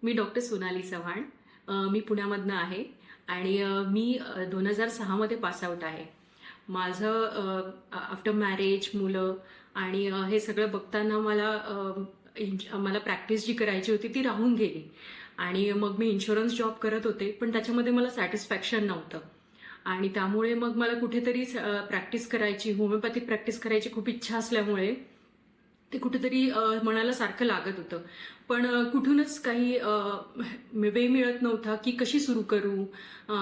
मी doctor Sonali Chavan. मी पुण्यामधनं आहे आणि मी 2006 मध्ये पास आउट आहे. माझं आफ्टर मॅरेज, मुलं आणि हे सगळं बघताना मला प्रॅक्टिस जी करायची होती ती राहून गेली आणि मग मी इन्शुरन्स जॉब करत होते, पण त्याच्यामध्ये मला सॅटिस्फॅक्शन नव्हतं आणि त्यामुळे मग मला कुठेतरी प्रॅक्टिस करायची, होमिओपॅथिक प्रॅक्टिस करायची खूप इच्छा असल्यामुळे ते कुठेतरी मनाला सारखं लागत होतं. पण कुठूनच काही वेळ मिळत नव्हता की कशी सुरू करू.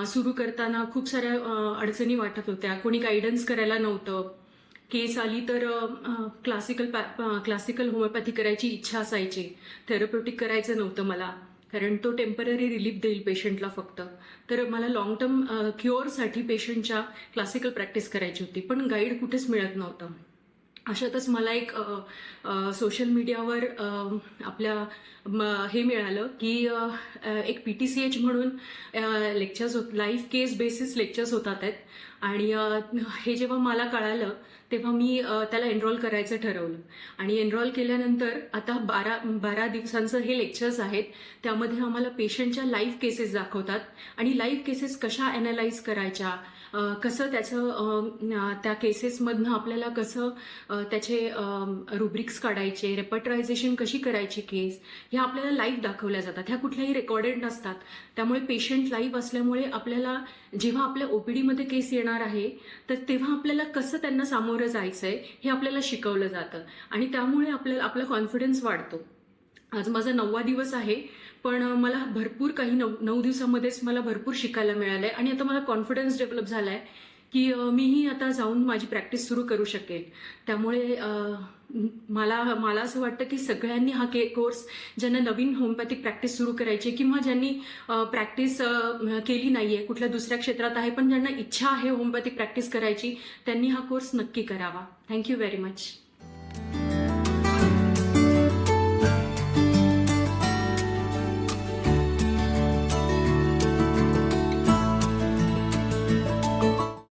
सुरू करताना खूप साऱ्या अडचणी वाटत होत्या. कोणी गायडन्स करायला नव्हतं. केस आली तर क्लासिकल होमिओपॅथी करायची इच्छा असायची. थेरप्युटिक करायचं नव्हतं मला, कारण तो टेम्पररी रिलीफ देईल पेशंटला फक्त. तर मला लॉंग टर्म क्युअरसाठी पेशंटच्या क्लासिकल प्रॅक्टिस करायची होती, पण गाईड कुठेच मिळत नव्हतं. अशातच मला एक सोशल मीडियावर आपल्या हे मिळालं की एक PTCH म्हणून लेक्चर्स लाईव्ह केस बेसिस लेक्चर्स होतात आहेत आणि हे जेव्हा मला कळालं तेव्हा मी त्याला एनरोल करायचं ठरवलं आणि एनरोल केल्यानंतर आता 12 दिवसांचं हे लेक्चर्स आहेत. त्यामध्ये आम्हाला पेशंटच्या लाईव्ह केसेस दाखवतात आणि लाईव्ह केसेस कशा अॅनालाइज करायच्या, कसं त्याचं त्या केसेसमधनं आपल्याला कसं त्याचे रुब्रिक्स काढायचे, रेपर्टरायझेशन कशी करायची केस, ह्या आपल्याला लाईव्ह दाखवल्या जातात. ह्या कुठल्याही रेकॉर्डेड नसतात. त्यामुळे पेशंट लाईव्ह असल्यामुळे आपल्याला जेव्हा आपल्या OPDमध्ये केस येणार आहे तर तेव्हा आपल्याला कसं त्यांना सामोरं जायचंय हे आपल्याला शिकवलं जातं आणि त्यामुळे आपला कॉन्फिडन्स वाढतो. आज माझा 9वा दिवस आहे, पण मला भरपूर काही 9 दिवसामध्येच मला भरपूर शिकायला मिळालंय आणि आता मला कॉन्फिडन्स डेव्हलप झालाय की मीही आता जाऊन माझी प्रॅक्टिस सुरू करू शकेल. त्यामुळे मला असं वाटतं की सगळ्यांनी हा कोर्स, ज्यांना नवीन होमिओपॅथिक प्रॅक्टिस सुरू करायची किंवा ज्यांनी प्रॅक्टिस केली नाहीये, कुठल्या दुसऱ्या क्षेत्रात आहे पण ज्यांना इच्छा आहे होमिओपॅथिक प्रॅक्टिस करायची, त्यांनी हा कोर्स नक्की करावा. Thank you very much.